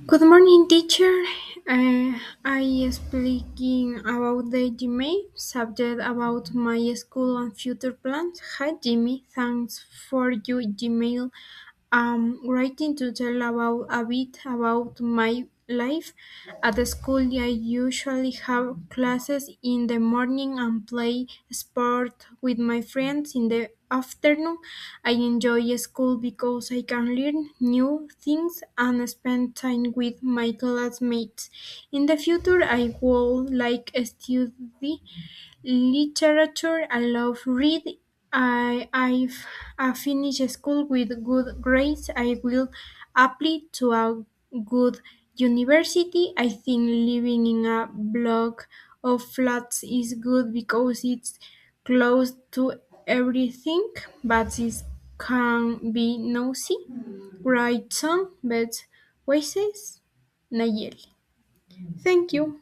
Good morning, teacher. I speaking about the Gmail subject about my school and future plans. Hi, Jimmy. Thanks for your Gmail. Writing to tell about a bit about my life at the school. I usually have classes in the morning and play sport with my friends in the afternoon. I enjoy school because I can learn new things and spend time with my classmates. In the future, I would like study literature. I love read. I finished school with good grades. I will apply to a good university. I think living in a block of flats is good because it's close to everything, but it can be noisy. Right song, but voices, Nayeli. Thank you.